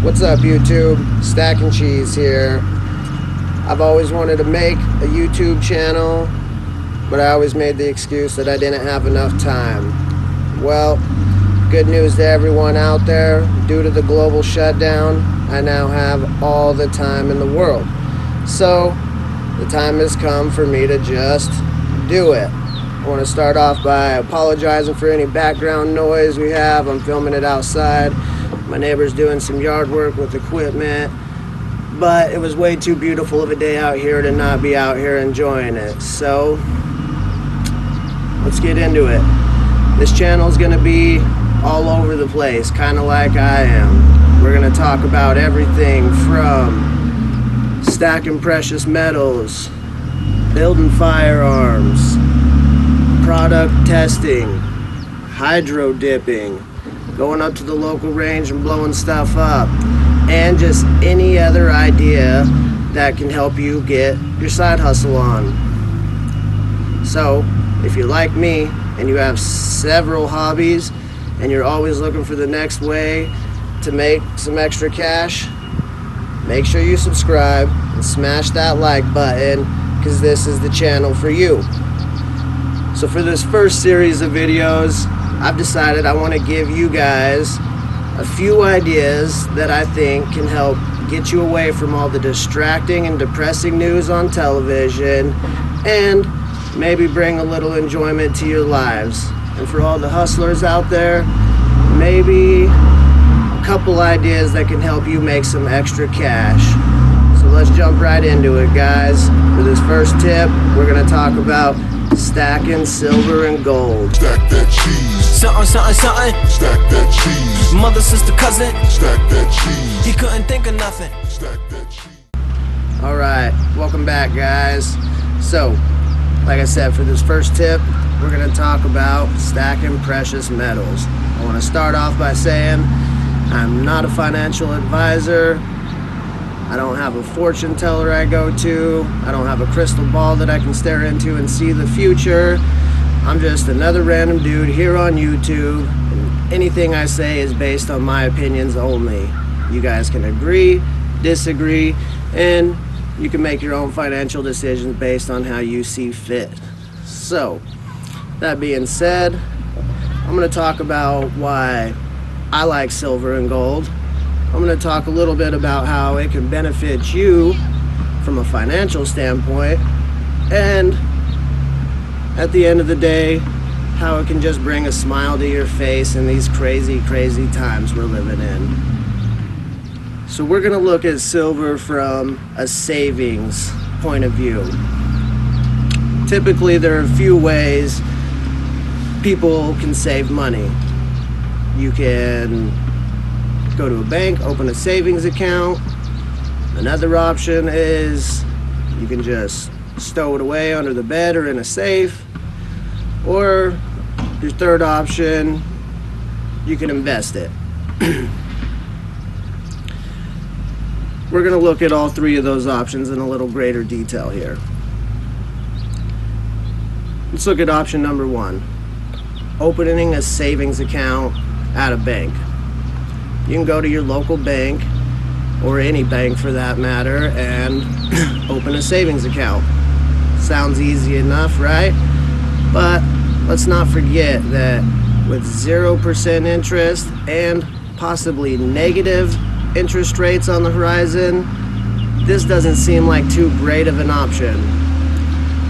What's up, YouTube? Stack and Cheese here. I've always wanted to make a YouTube channel, but I always made the excuse that I didn't have enough time. Well, good news to everyone out there. Due to the global shutdown, I now have all the time in the world. So, the time has come for me to just do it. I want to start off by apologizing for any background noise we have. I'm filming it outside. My neighbor's doing some yard work with equipment, but it was way too beautiful of a day out here to not be out here enjoying it. So let's get into it. This channel is going to be all over the place, kind of like I am. We're going to talk about everything from stacking precious metals, building firearms, product testing, hydro dipping, going up to the local range and blowing stuff up, and just any other idea that can help you get your side hustle on. So, if you're like me and you have several hobbies and you're always looking for the next way to make some extra cash, make sure you subscribe and smash that like button, because this is the channel for you. So for this first series of videos, I've decided I want to give you guys a few ideas that I think can help get you away from all the distracting and depressing news on television and maybe bring a little enjoyment to your lives. And for all the hustlers out there, maybe a couple ideas that can help you make some extra cash. So let's jump right into it, guys. For this first tip, we're going to talk about stacking silver and gold. Stack that cheese. Something. Stack that cheese. Mother, sister, cousin. Stack that cheese. He couldn't think of nothing. Stack that cheese. Alright, welcome back, guys. So, like I said, for this first tip, we're going to talk about stacking precious metals. I want to start off by saying I'm not a financial advisor. I don't have a fortune teller I go to. I don't have a crystal ball that I can stare into and see the future. I'm just another random dude here on YouTube, and anything I say is based on my opinions only. You guys can agree, disagree, and you can make your own financial decisions based on how you see fit. So, that being said, I'm going to talk about why I like silver and gold. I'm going to talk a little bit about how it can benefit you from a financial standpoint, and at the end of the day, how it can just bring a smile to your face in these crazy times we're living in. So we're going to look at silver from a savings point of view. Typically, there are a few ways people can save money. You can go to a bank, open a savings account. Another option is you can just stow it away under the bed or in a safe. Or your third option, you can invest it. We're going to look at all three of those options in a little greater detail here. Let's look at option number one, opening a savings account at a bank. You can go to your local bank, or any bank for that matter, and open a savings account. Sounds easy enough, right? But let's not forget that with 0% interest and possibly negative interest rates on the horizon, this doesn't seem like too great of an option.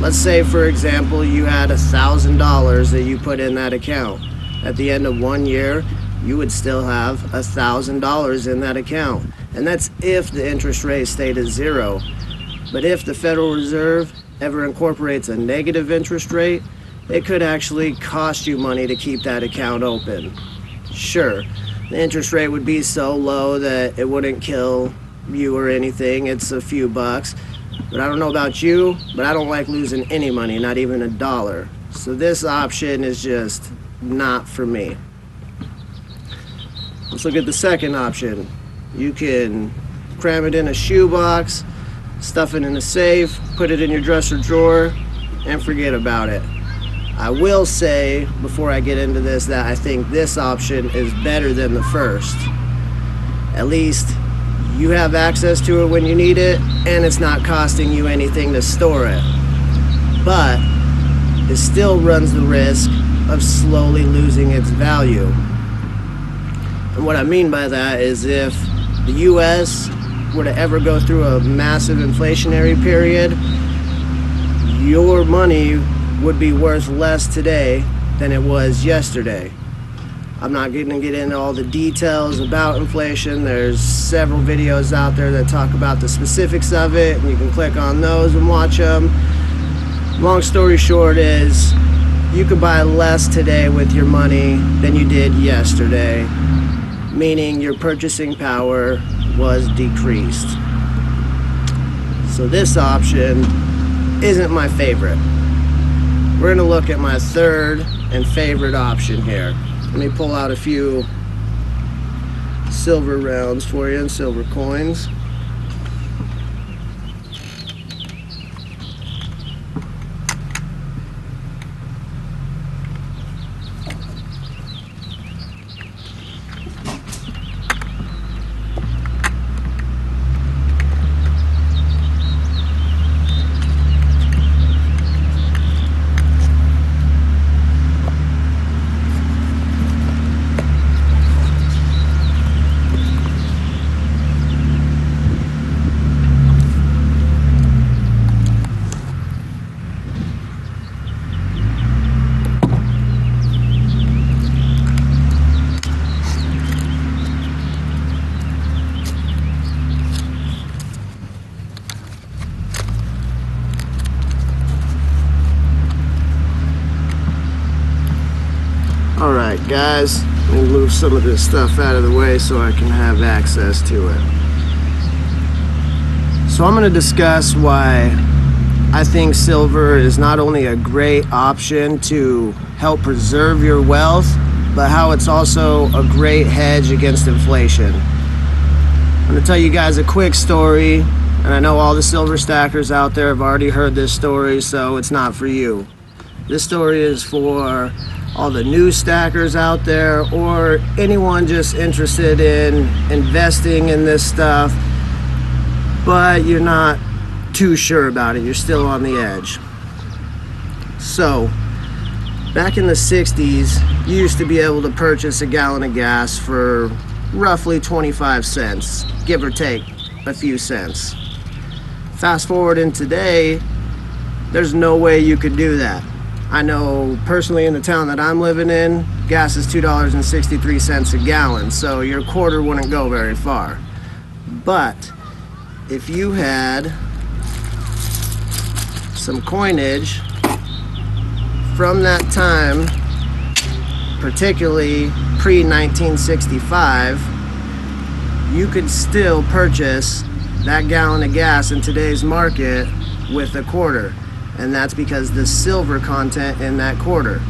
Let's say, for example, you had $1,000 that you put in that account. At the end of 1 year, you would still have $1,000 in that account. And that's if the interest rate stayed at zero. But if the Federal Reserve ever incorporates a negative interest rate, it could actually cost you money to keep that account open. Sure, the interest rate would be so low that it wouldn't kill you or anything. It's a few bucks. But I don't know about you, but I don't like losing any money, not even $1. So this option is just not for me. Let's look at the second option. You can cram it in a shoebox, stuff it in a safe, put it in your dresser drawer, and forget about it. I will say, before I get into this, that I think this option is better than the first. At least you have access to it when you need it, and it's not costing you anything to store it. But it still runs the risk of slowly losing its value. And what I mean by that is if the US were to ever go through a massive inflationary period, your money would be worth less today than it was yesterday. I'm not going to get into all the details about inflation. There's several videos out there that talk about the specifics of it, and you can click on those and watch them. Long story short is, you could buy less today with your money than you did yesterday, meaning your purchasing power was decreased. So this option isn't my favorite. We're going to look at my third and favorite option here. Let me pull out a few silver rounds for you and silver coins. Alright guys, let me move some of this stuff out of the way so I can have access to it. So I'm going to discuss why I think silver is not only a great option to help preserve your wealth, but how it's also a great hedge against inflation. I'm going to tell you guys a quick story, and I know all the silver stackers out there have already heard this story, so it's not for you. This story is for all the new stackers out there, or anyone just interested in investing in this stuff, but you're not too sure about it. You're still on the edge. So, back in the 60s, you used to be able to purchase a gallon of gas for roughly 25 cents, give or take a few cents. Fast forward in today, there's no way you could do that. I know personally in the town that I'm living in, gas is $2.63 a gallon, so your quarter wouldn't go very far. But if you had some coinage from that time, particularly pre-1965, you could still purchase that gallon of gas in today's market with a quarter. And that's because the silver content in that quarter.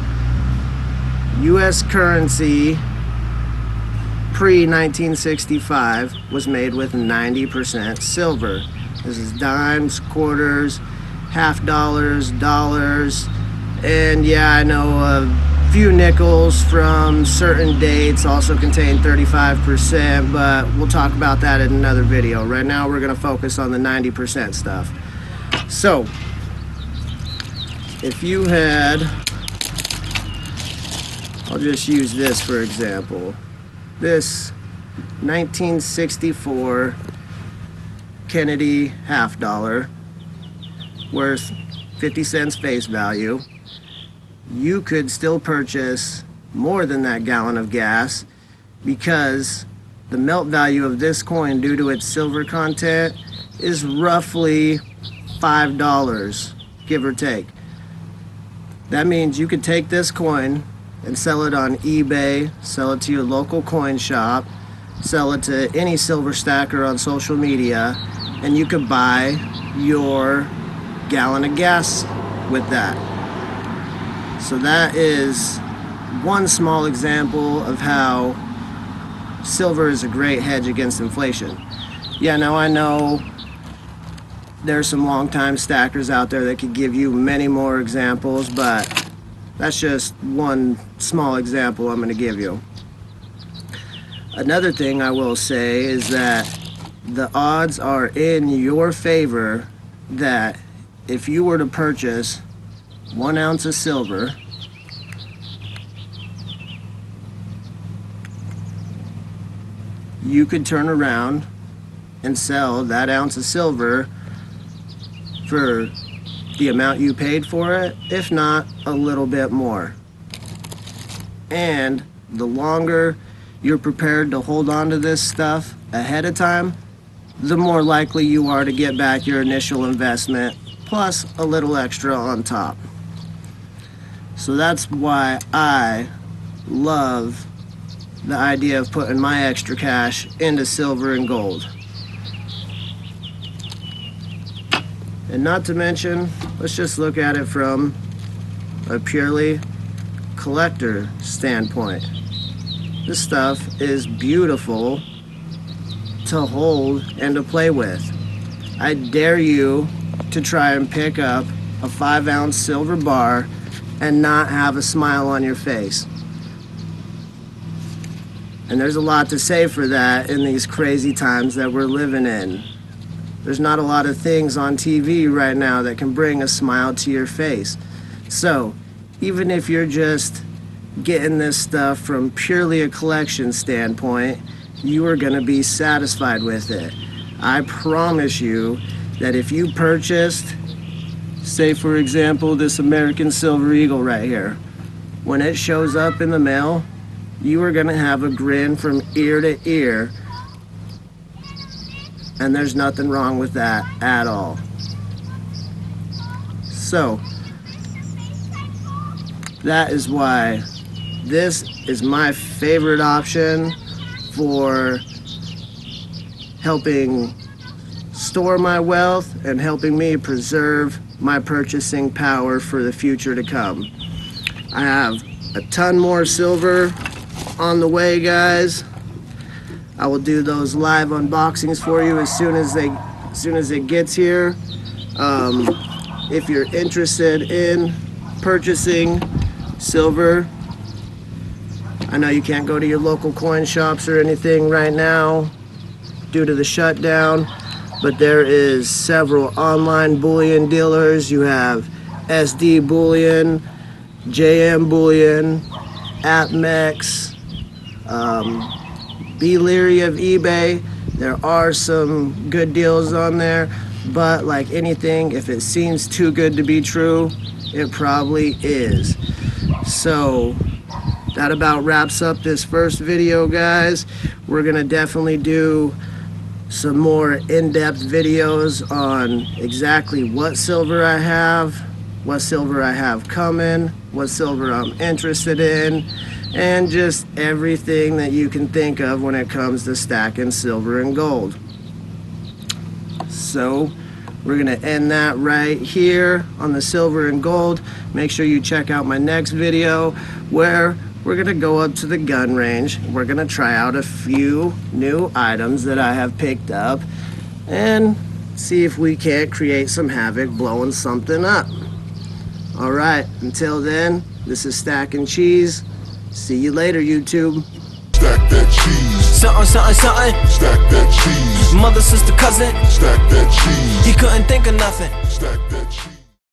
US currency pre-1965 was made with 90% silver. This is dimes, quarters, half dollars, dollars, and yeah, I know a few nickels from certain dates also contain 35%, but we'll talk about that in another video. Right now we're going to focus on the 90% stuff. So, if you had, I'll just use this for example, this 1964 Kennedy half dollar worth 50 cents face value, you could still purchase more than that gallon of gas because the melt value of this coin due to its silver content is roughly $5, give or take. That means you could take this coin and sell it on eBay, sell it to your local coin shop, sell it to any silver stacker on social media, and you could buy your gallon of gas with that. So that is one small example of how silver is a great hedge against inflation. Yeah, now I know there's some long-time stackers out there that could give you many more examples, but that's just one small example I'm going to give you. Another thing I will say is that the odds are in your favor that if you were to purchase 1 ounce of silver, you could turn around and sell that ounce of silver for the amount you paid for it, if not a little bit more. And the longer you're prepared to hold on to this stuff ahead of time, the more likely you are to get back your initial investment plus a little extra on top. So that's why I love the idea of putting my extra cash into silver and gold. And not to mention, let's just look at it from a purely collector standpoint. This stuff is beautiful to hold and to play with. I dare you to try and pick up a 5 ounce silver bar and not have a smile on your face. And there's a lot to say for that in these crazy times that we're living in. There's not a lot of things on TV right now that can bring a smile to your face. So, even if you're just getting this stuff from purely a collection standpoint, you are going to be satisfied with it. I promise you that if you purchased, say for example, this American Silver Eagle right here, when it shows up in the mail, you are going to have a grin from ear to ear. And there's nothing wrong with that at all. So, that is why this is my favorite option for helping store my wealth and helping me preserve my purchasing power for the future to come. I have a ton more silver on the way, guys. I will do those live unboxings for you as soon as it gets here. If you're interested in purchasing silver, I know you can't go to your local coin shops or anything right now due to the shutdown, but there is several online bullion dealers. You have SD Bullion, JM Bullion, AppMex, be leery of eBay. There are some good deals on there, but like anything, if it seems too good to be true, it probably is. So that about wraps up this first video, guys. We're gonna definitely do some more in-depth videos on exactly what silver I have coming, what silver I'm interested in, and just everything that you can think of when it comes to stacking silver and gold. So we're gonna end that right here on the silver and gold. Make sure you check out my next video where we're gonna go up to the gun range. We're gonna try out a few new items that I have picked up and see if we can't create some havoc blowing something up. All right, until then, this is Stacking Cheese. See you later, YouTube. Stack that cheese. Something, something, something. Stack that cheese. Mother, sister, cousin. Stack that cheese. He couldn't think of nothing. Stack that cheese.